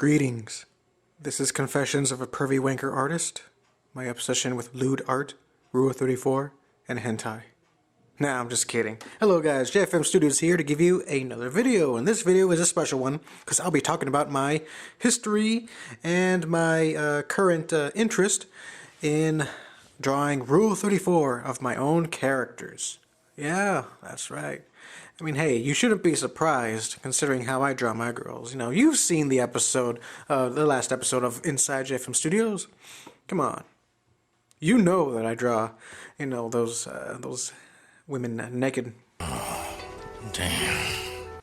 Greetings. This is Confessions of a Pervy Wanker Artist, my obsession with lewd art, Rule 34, and hentai. Nah, I'm just kidding. Hello guys, JFM Studios here to give you another video, and this video is a special one because I'll be talking about my history and my current interest in drawing Rule 34 of my own characters. Yeah, that's right. I mean, hey, you shouldn't be surprised considering how I draw my girls. You know, you've seen the episode, the last episode of Inside JFM Studios. Come on. You know that I draw, you know, those women naked. Damn.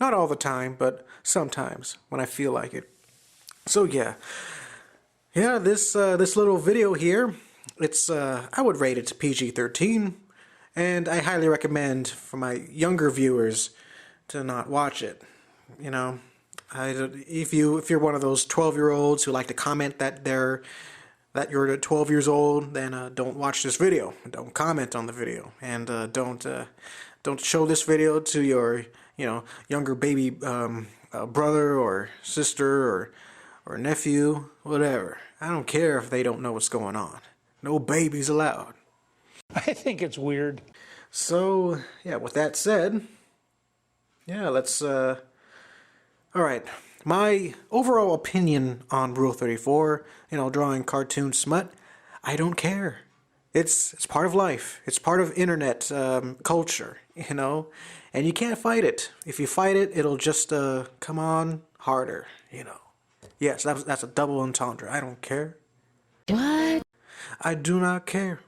Not all the time, but sometimes when I feel like it. So yeah. Yeah, this little video here, it's, I would rate it PG-13. And I highly recommend for my younger viewers to not watch it. You know, if you're one of those 12-year-olds who like to comment that you're 12 years old, then don't watch this video. Don't comment on the video, and don't show this video to your younger baby brother or sister or nephew, whatever. I don't care if they don't know what's going on. No babies allowed. I think it's weird. So, yeah, with that said, yeah, let's, alright. My overall opinion on Rule 34, drawing cartoon smut, I don't care. It's part of life. It's part of internet culture, and you can't fight it. If you fight it, it'll just come on harder, Yes, that's a double entendre. I don't care. What? I do not care.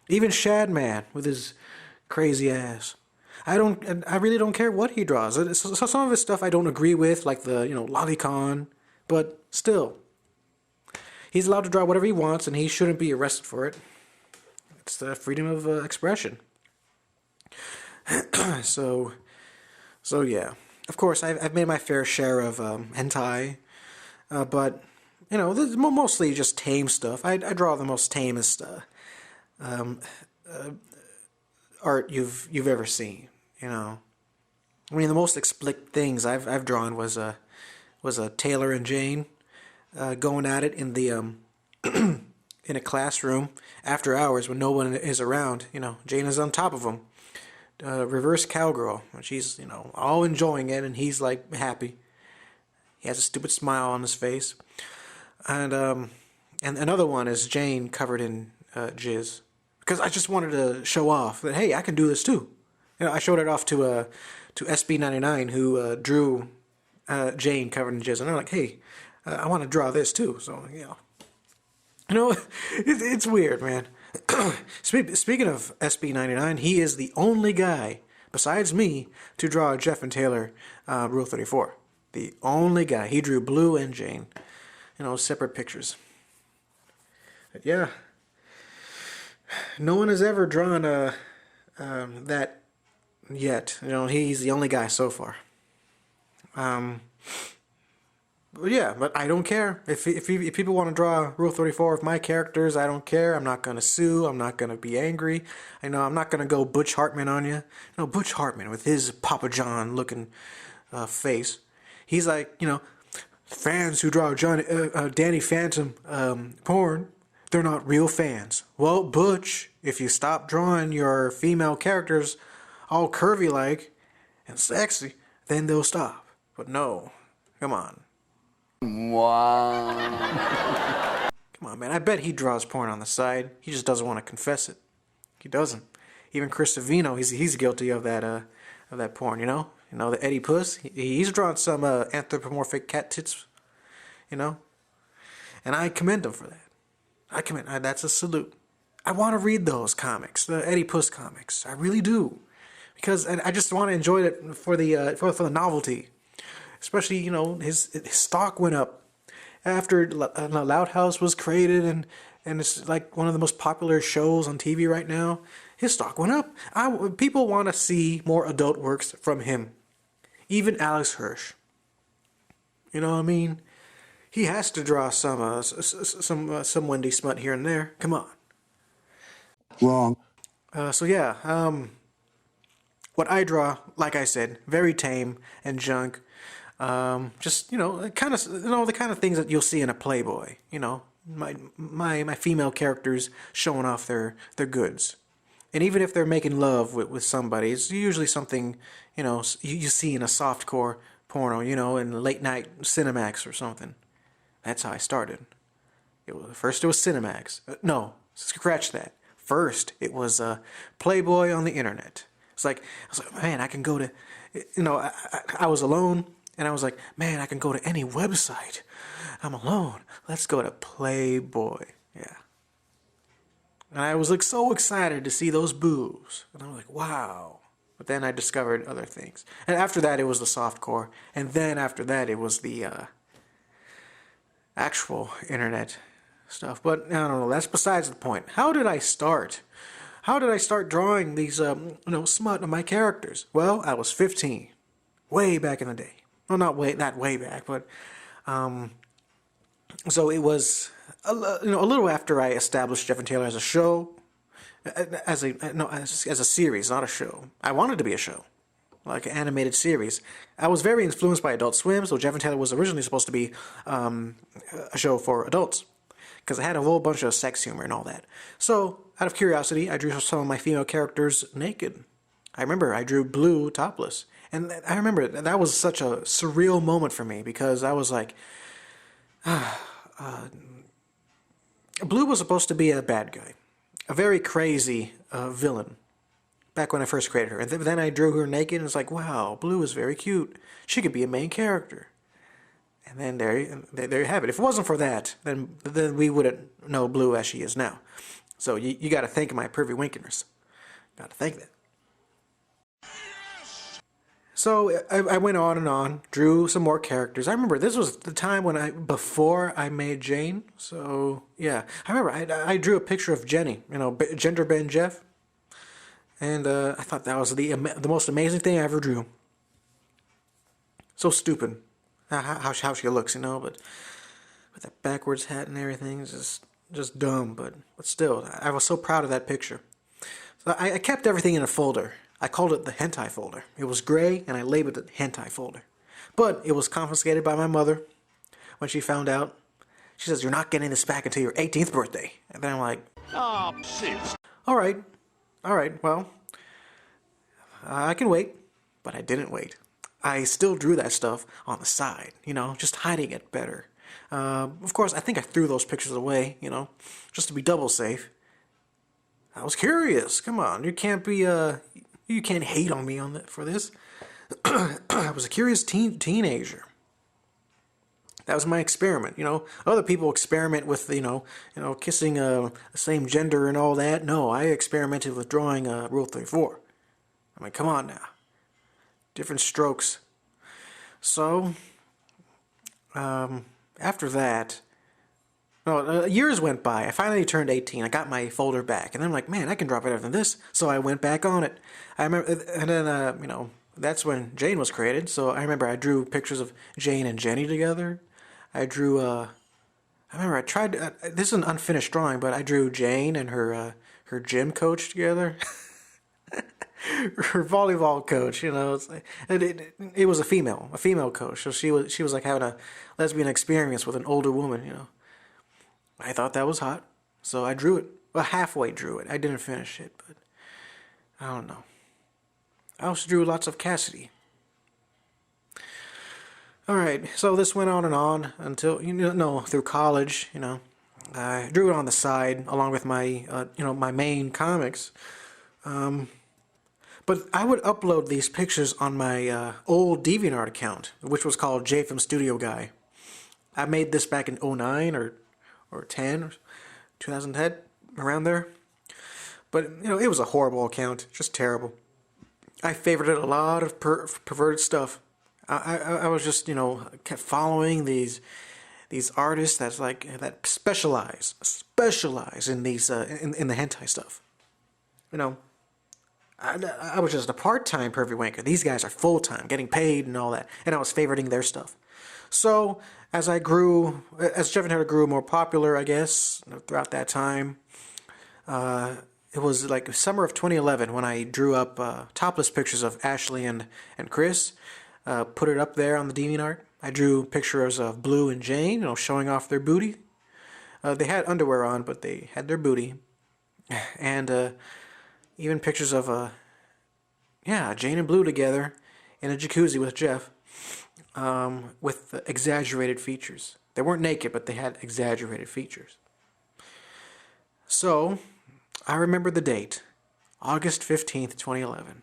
Even Shadman with his crazy ass. I really don't care what he draws. So some of his stuff I don't agree with, like the, lolicon, but still. He's allowed to draw whatever he wants and he shouldn't be arrested for it. It's the freedom of expression. So yeah. Of course, I've made my fair share of hentai, but, this is mostly just tame stuff. I draw the most tamest art you've ever seen. I mean, the most explicit things I've drawn was a Taylor and Jane going at it in the in a classroom after hours when no one is around. Jane is on top of them. Reverse cowgirl. She's all enjoying it, and he's like happy. He has a stupid smile on his face. And another one is Jane covered in jizz. Because I just wanted to show off that, hey, I can do this too. I showed it off to SB99 who drew Jane covered in jizz. And I'm like, hey, I want to draw this too. So, it's weird, man. Speaking of SB99, he is the only guy, besides me, to draw Jeff and Taylor Rule 34. The only guy. He drew Blue and Jane. Separate pictures. But yeah. No one has ever drawn that yet. He's the only guy so far. But yeah, but I don't care. If people want to draw Rule 34 of my characters, I don't care. I'm not going to sue. I'm not going to be angry. I'm not going to go Butch Hartman on you. Butch Hartman with his Papa John looking face. He's like, fans who draw Danny Phantom porn, they're not real fans. Well, Butch, if you stop drawing your female characters all curvy-like and sexy, then they'll stop. But no. Come on. Wow. Come on, man. I bet he draws porn on the side. He just doesn't want to confess it. He doesn't. Even Chris Savino, he's guilty of that porn, the Eddie Puss. He's drawn some anthropomorphic cat tits, And I commend him for that. That's a salute. I want to read those comics, the Eddie Puss comics. I really do, because I just want to enjoy it for the novelty. Especially, his stock went up after Loud House was created, and it's like one of the most popular shows on TV right now. His stock went up. People want to see more adult works from him. Even Alex Hirsch. You know what I mean? He has to draw some Wendy smut here and there. Come on. Wrong. So yeah, what I draw, like I said, very tame and junk. Just, kind of, the kind of things that you'll see in a Playboy. My female characters showing off their goods. And even if they're making love with somebody, it's usually something, you see in a softcore porno, in late night Cinemax or something. That's how I started. First it was Cinemax. No, scratch that. First it was Playboy on the internet. I was like, man, I can go to, I was alone, and I was like, man, I can go to any website. I'm alone. Let's go to Playboy. Yeah. And I was so excited to see those boobs. And I was like, wow. But then I discovered other things. And after that, it was the softcore. And then after that, it was the actual internet stuff. But I don't know. That's besides the point. How did I start? How did I start drawing these, smut of my characters? Well, I was 15. Way back in the day. Well, not way back, but... So it was a little after I established Jeff and Taylor as a show, as a series, not a show. I wanted to be a show, like an animated series. I was very influenced by Adult Swim, so Jeff and Taylor was originally supposed to be a show for adults, because it had a whole bunch of sex humor and all that. So out of curiosity, I drew some of my female characters naked. I remember I drew Blue topless, and I remember that was such a surreal moment for me, because I was like. Blue was supposed to be a bad guy, a very crazy villain, back when I first created her. And then I drew her naked, and it's like, wow, Blue is very cute. She could be a main character. And then there you have it. If it wasn't for that, then we wouldn't know Blue as she is now. So you got to thank my pervy winkers. Got to thank that. So I went on and on, drew some more characters. I remember this was the time before I made Jane. So yeah, I remember I drew a picture of Jenny, Gender Ben Jeff, and I thought that was the most amazing thing I ever drew. So stupid, how she looks, but with that backwards hat and everything, it's just dumb. But still, I was so proud of that picture. So I kept everything in a folder. I called it the hentai folder. It was gray, and I labeled it hentai folder. But it was confiscated by my mother when she found out. She says, you're not getting this back until your 18th birthday. And then I'm like, oh, shit. All right, well, I can wait. But I didn't wait. I still drew that stuff on the side, just hiding it better. Of course, I think I threw those pictures away, just to be double safe. I was curious. Come on, you can't be, you can't hate on me for this. I was a curious teenager. That was my experiment. Other people experiment with kissing the same gender and all that. No, I experimented with drawing Rule 34. I mean, come on now. Different strokes. So, after that, years went by. I finally turned 18. I got my folder back, and I'm like, man, I can draw better than this. So I went back on it. I remember, and then that's when Jane was created. So I remember I drew pictures of Jane and Jenny together. I drew. I remember I tried. This is an unfinished drawing, but I drew Jane and her gym coach together. Her volleyball coach, it's like, it was a female coach. So she was like having a lesbian experience with an older woman, I thought that was hot, so I drew it. Well, halfway drew it. I didn't finish it, but I don't know. I also drew lots of Cassidy. All right, so this went on and on until through college. I drew it on the side along with my my main comics. But I would upload these pictures on my old DeviantArt account, which was called JFM Studio Guy. I made this back in 2009 or 10 or 2010, around there. But it was a horrible account, just terrible. I favorited a lot of perverted stuff. I was just kept following these artists that specialize in these in the hentai stuff. I was just a part-time pervy wanker. These guys are full-time, getting paid and all that, and I was favoriting their stuff. So as Jeff and Taylor grew more popular, I guess, throughout that time, it was like summer of 2011 when I drew up topless pictures of Ashley and Chris. put it up there on the DeviantArt. I drew pictures of Blue and Jane, showing off their booty. They had underwear on, but they had their booty. And even pictures of, Jane and Blue together in a jacuzzi with Jeff, with exaggerated features. They weren't naked, but they had exaggerated features. So, I remember the date, August 15th, 2011.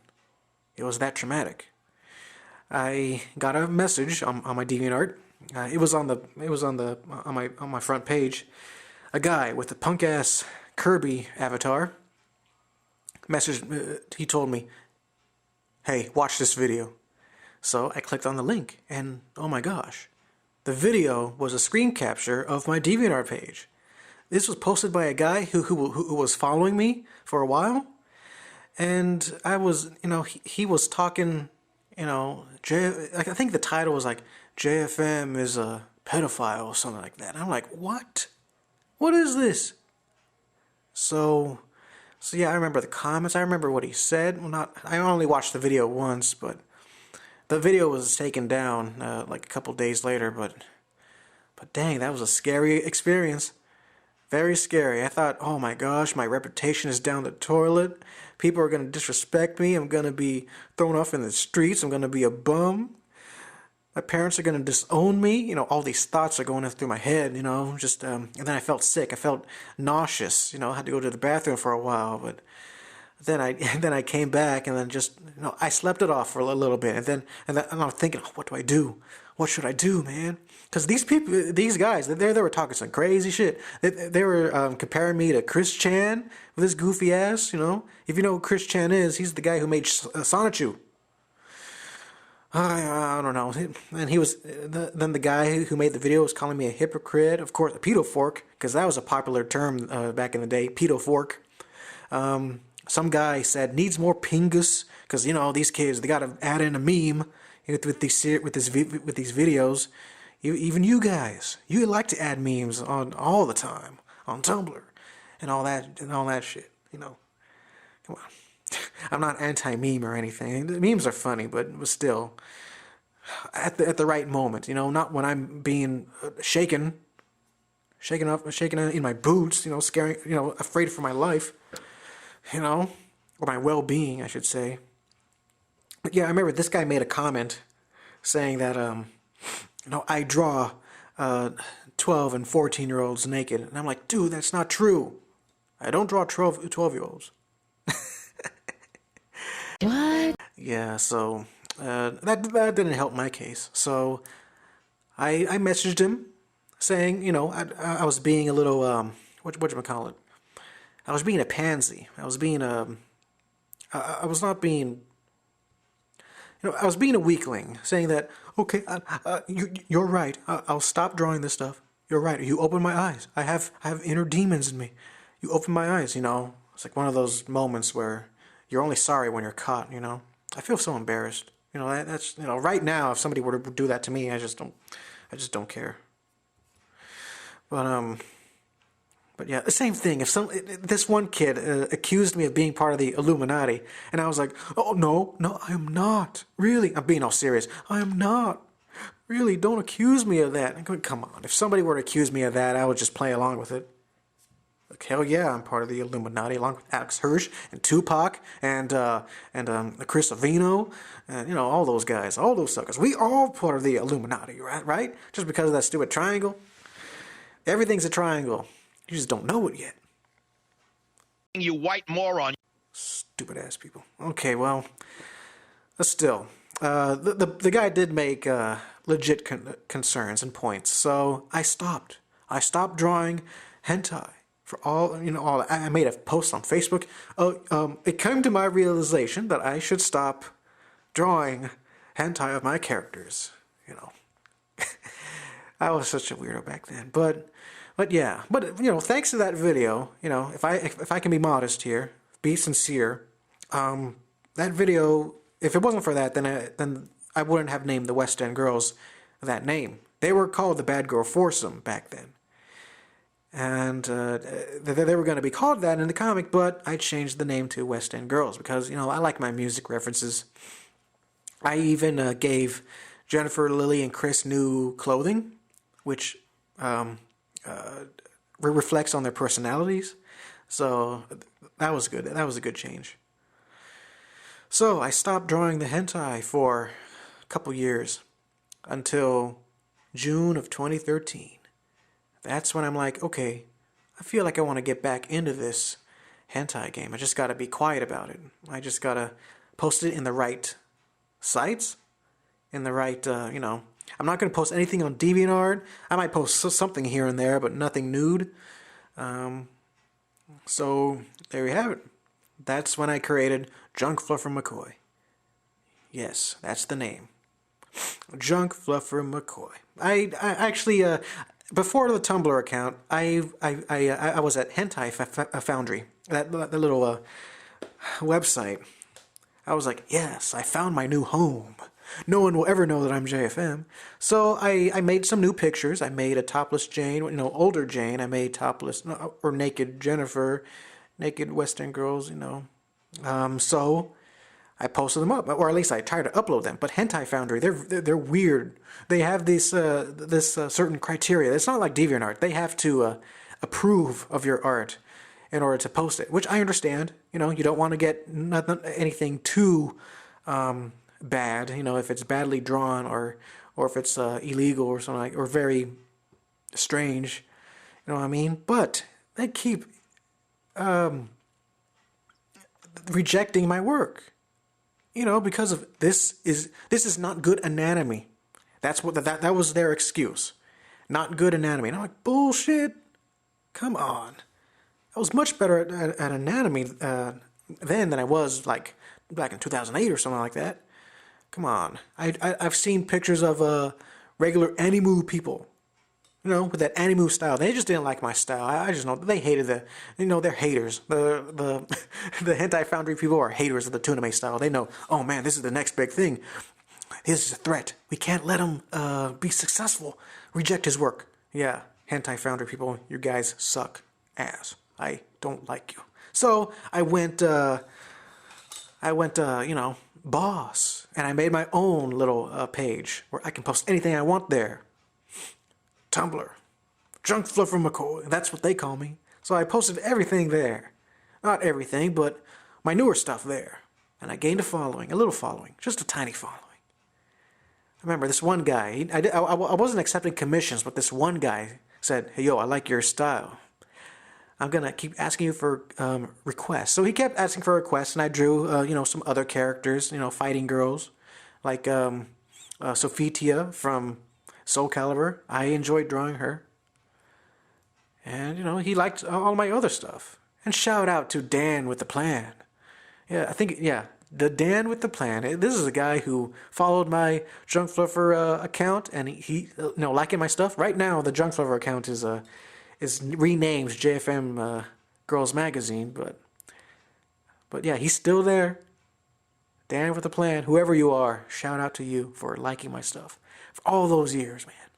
It was that traumatic. I got a message on my DeviantArt. It was on my front page. A guy with a punk ass Kirby avatar messaged. He told me, "Hey, watch this video." So I clicked on the link, and oh my gosh, the video was a screen capture of my DeviantArt page. This was posted by a guy who was following me for a while, and I was, he was talking, I think the title was like JFM is a pedophile or something like that. And I'm like, what? What is this? So yeah, I remember the comments. I remember what he said. Well, I only watched the video once, but the video was taken down like a couple days later. But dang, that was a scary experience. Very scary. I thought, oh my gosh, my reputation is down the toilet. People are going to disrespect me. I'm going to be thrown off in the streets. I'm going to be a bum. My parents are going to disown me. All these thoughts are going through my head, just, and then I felt sick. I felt nauseous, I had to go to the bathroom for a while, but then I came back, and then just, I slept it off for a little bit, and then I'm thinking, oh, what do I do? What should I do, man? Because these guys, they were talking some crazy shit. They were comparing me to Chris Chan with his goofy ass, If you know who Chris Chan is, he's the guy who made Sonichu. I don't know. And he was, then the guy who made the video was calling me a hypocrite. Of course, a pedo fork, because that was a popular term back in the day, pedo fork. Some guy said, needs more pingus, because, these kids, they got to add in a meme with these videos. Even you guys, you like to add memes on all the time, on Tumblr, and all that shit, Come on. I'm not anti-meme or anything. The memes are funny, but still, at the right moment, not when I'm being shaken in my boots, scaring, afraid for my life, or my well-being, I should say. But yeah, I remember this guy made a comment saying that, I draw 12 and 14-year-olds naked, and I'm like, dude, that's not true. I don't draw 12-year-olds. What? Yeah, so that didn't help my case. So I messaged him saying, I was being a little whatchamacallit. I was being a pansy. I was being I was not being, I was being a weakling, saying that, okay, you're right. I'll stop drawing this stuff. You're right. You open my eyes. I have inner demons in me. You open my eyes. It's like one of those moments where you're only sorry when you're caught, I feel so embarrassed. That's, right now, if somebody were to do that to me, I just don't care. But yeah, the same thing. If this one kid accused me of being part of the Illuminati, and I was like, oh, no, I am not. Really? I'm being all serious. I am not. Really, don't accuse me of that. I'm going, come on. If somebody were to accuse me of that, I would just play along with it. Like, hell yeah, I'm part of the Illuminati, along with Alex Hirsch and Tupac and Chris Avino and all those guys, all those suckers. We all part of the Illuminati, right? Just because of that stupid triangle. Everything's a triangle. You just don't know it yet. You white moron. Stupid ass people. Okay, well, still, the guy did make legit concerns and points, so I stopped. I stopped drawing hentai. For all, I made a post on Facebook. It came to my realization that I should stop drawing hentai of my characters. I was such a weirdo back then. But yeah. But thanks to that video, if I can be modest here, be sincere, that video, if it wasn't for that, then I wouldn't have named the West End Girls that name. They were called the Bad Girl Foursome back then. And they were going to be called that in the comic, but I changed the name to West End Girls because, I like my music references. I even gave Jennifer, Lily, and Chris new clothing, which reflects on their personalities. So that was good. That was a good change. So I stopped drawing the hentai for a couple years until June of 2013. That's when I'm like, okay, I feel like I want to get back into this hentai game. I just got to be quiet about it. I just got to post it in the right sites, in the right, I'm not going to post anything on DeviantArt. I might post something here and there, but nothing nude. So there you have it. That's when I created Junk Fluffer McCoy. Yes, that's the name. Junk Fluffer McCoy. I actually, before the Tumblr account, I was at Hentai Foundry, that little website. I was like, yes, I found my new home. No one will ever know that I'm JFM. So I made some new pictures. I made a topless Jane, older Jane. I made topless or naked Jennifer, naked Western girls, So I posted them up, or at least I tried to upload them. But Hentai Foundry, they're weird. They have this certain criteria. It's not like DeviantArt. They have to approve of your art in order to post it, which I understand. You don't want to get anything too bad. If it's badly drawn or if it's illegal or something like, or very strange. You know what I mean? But they keep rejecting my work. Because of this is not good anatomy. That's what that was their excuse. Not good anatomy. And I'm like, bullshit. Come on. I was much better at anatomy then than I was like back in 2008 or something like that. Come on. I've seen pictures of regular Animu people. With that Animu style. They just didn't like my style. I just know they hated they're haters. The Hentai Foundry people are haters of the Tuname style. They know, oh man, this is the next big thing. This is a threat. We can't let him be successful. Reject his work. Yeah, Hentai Foundry people, you guys suck ass. I don't like you. So I went, boss. And I made my own little page where I can post anything I want there. Tumblr. Junk Fluffer McCoy. That's what they call me. So I posted everything there. Not everything, but my newer stuff there. And I gained a little following. Just a tiny following. I remember this one guy. I wasn't accepting commissions, but this one guy said, hey, yo, I like your style. I'm going to keep asking you for requests. So he kept asking for requests, and I drew, some other characters, fighting girls, like Sophitia from Soul Calibur. I enjoyed drawing her. And, he liked all my other stuff. And shout out to Dan with the Plan. The Dan with the Plan. This is a guy who followed my Junk Fluffer account, and he liking my stuff. Right now, the Junk Fluffer account is renamed JFM Girls Magazine, but yeah, he's still there. Dan with the Plan, whoever you are, shout out to you for liking my stuff for all those years, man,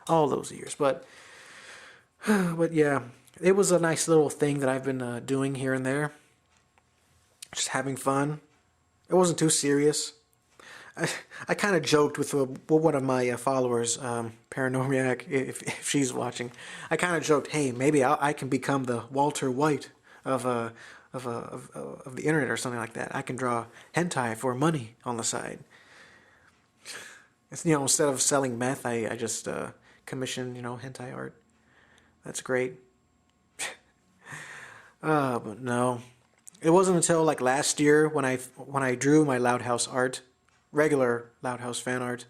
all those years. But yeah, it was a nice little thing that I've been doing here and there, just having fun. It wasn't too serious. I kind of joked with one of my followers, Paranormiac, if she's watching. I kind of joked, hey, maybe I can become the Walter White of the internet or something like that. I can draw hentai for money on the side. It's, instead of selling meth, I just commission hentai art. That's great. But no, it wasn't until like last year when I drew my Loud House art. Regular Loud House fan art.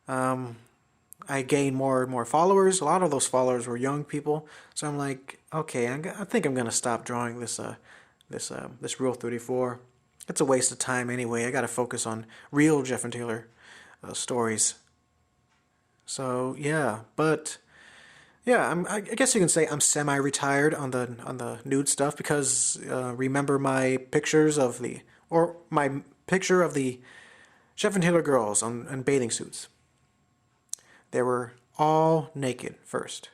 I gained more and more followers. A lot of those followers were young people. So I'm like, okay, I think I'm gonna stop drawing this Rule 34. It's a waste of time anyway. I gotta focus on real Jeff and Taylor stories. So yeah, but yeah, I guess you can say I'm semi-retired on the nude stuff because remember my pictures of my picture of the Jeff and Taylor girls on bathing suits. They were all naked first,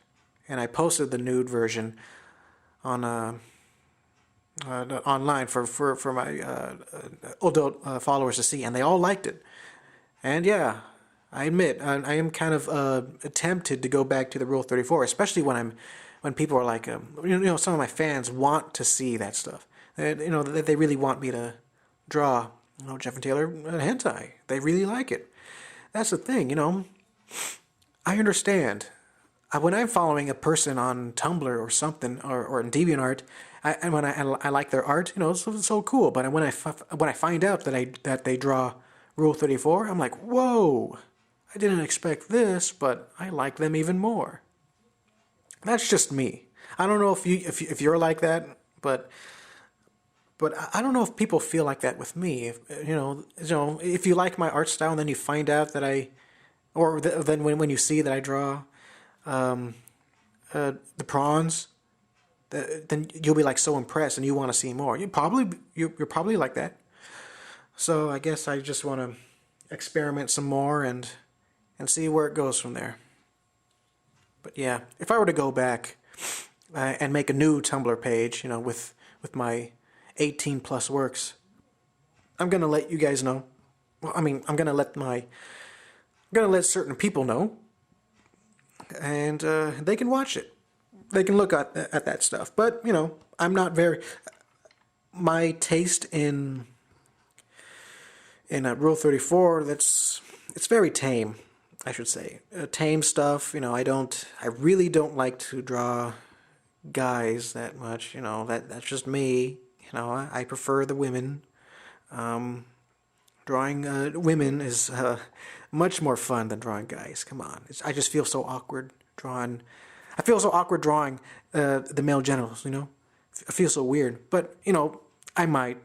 and I posted the nude version on online for my adult followers to see, and they all liked it. And yeah, I admit I am kind of tempted to go back to the Rule 34, especially when people are like, some of my fans want to see that stuff. That they really want me to draw, Jeff and Taylor hentai. They really like it. That's the thing, I understand. When I'm following a person on Tumblr or something, or in DeviantArt, and when I like their art, it's so cool. But when I find out that they draw Rule 34, I'm like, whoa, I didn't expect this, but I like them even more. That's just me. I don't know if you're like that, but I don't know if people feel like that with me. If you like my art style and then you find out that then when you see that I draw the prawns, then you'll be like so impressed and you want to see more. You're probably like that. So I guess I just want to experiment some more and see where it goes from there. But yeah, if I were to go back and make a new Tumblr page, with my 18 plus works, I'm gonna let you guys know. Well, I mean, I'm gonna let certain people know, and they can watch it. They can look at that stuff. But I'm not very. My taste in Rule 34, it's very tame, I should say. Tame stuff. I really don't like to draw guys that much. That's just me. I prefer the women. Drawing women is much more fun than drawing guys. Come on, I just feel so awkward drawing. I feel so awkward drawing the male genitals. I feel so weird. But I might.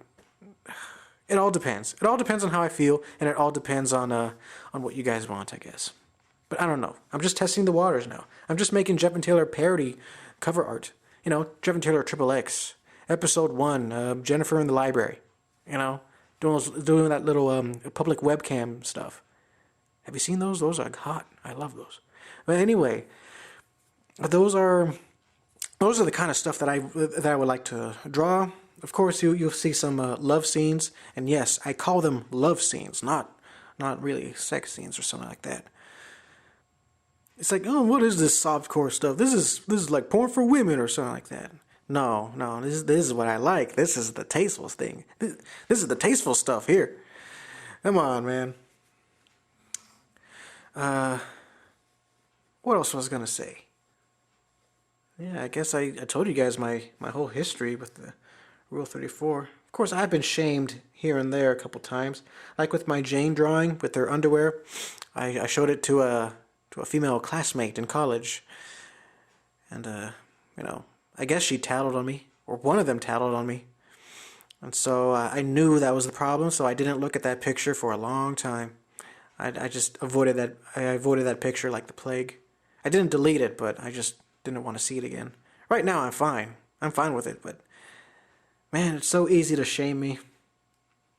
It all depends. It all depends on how I feel, and it all depends on what you guys want, I guess. But I don't know. I'm just testing the waters now. I'm just making Jeff and Taylor parody cover art. Jeff and Taylor XXX, episode 1, Jennifer in the library. Doing that little public webcam stuff. Have you seen those? Those are hot. I love those. But anyway, those are the kind of stuff that I would like to draw. Of course, you'll see some love scenes, and yes, I call them love scenes, not really sex scenes or something like that. It's like, oh, what is this softcore stuff? This is like porn for women or something like that. No, this is what I like. This is the tasteful thing. This is the tasteful stuff here. Come on, man. What else was I gonna say? Yeah, I guess I told you guys my whole history with the Rule 34. Of course, I've been shamed here and there a couple times. Like with my Jane drawing with her underwear. I showed it to a female classmate in college. And, I guess she tattled on me. Or one of them tattled on me. And so I knew that was the problem, so I didn't look at that picture for a long time. I just avoided that. I avoided that picture like the plague. I didn't delete it, but I just didn't want to see it again. Right now, I'm fine. I'm fine with it, but man, it's so easy to shame me.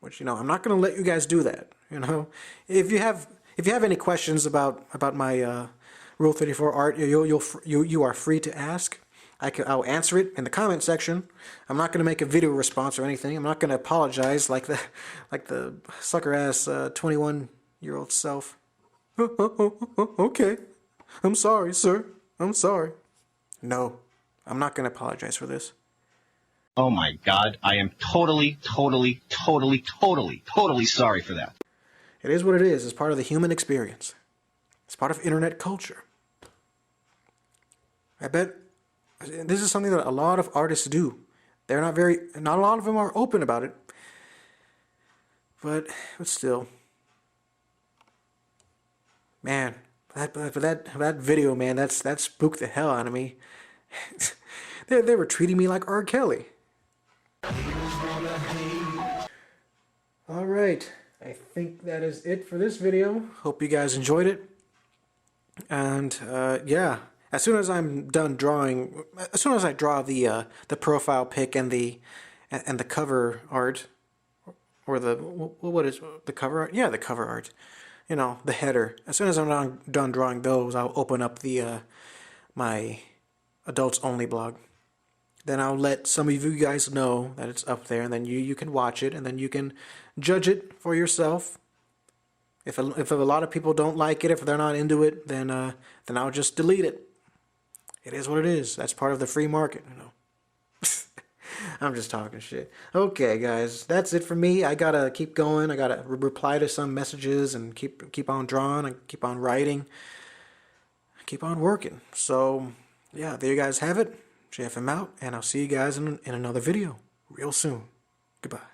Which I'm not going to let you guys do that. If you have any questions about my Rule 34 art, you are free to ask. I'll answer it in the comment section. I'm not going to make a video response or anything. I'm not going to apologize like the sucker ass 21-year-old self. Okay. I'm sorry, sir. I'm sorry. No, I'm not going to apologize for this. Oh my God, I am totally sorry for that. It is what it is. It's part of the human experience. It's part of internet culture. I bet this is something that a lot of artists do. Not a lot of them are open about it. But still. Man, that video, man, that spooked the hell out of me. They were treating me like R. Kelly. Alright, I think that is it for this video. Hope you guys enjoyed it. And yeah, as soon as I'm done drawing, as soon as I draw the profile pic and the cover art, or what is the cover art? Yeah, the cover art. The header. As soon as I'm done drawing those, I'll open up the my adults only blog. Then I'll let some of you guys know that it's up there, and then you can watch it, and then you can judge it for yourself. If a lot of people don't like it, if they're not into it, then I'll just delete it. It is what it is. That's part of the free market, you know. I'm just talking shit. Okay, guys, that's it for me. I gotta keep going. I gotta reply to some messages and keep on drawing and keep on writing, keep on working. So, yeah, there you guys have it. JFM out, and I'll see you guys in another video real soon. Goodbye.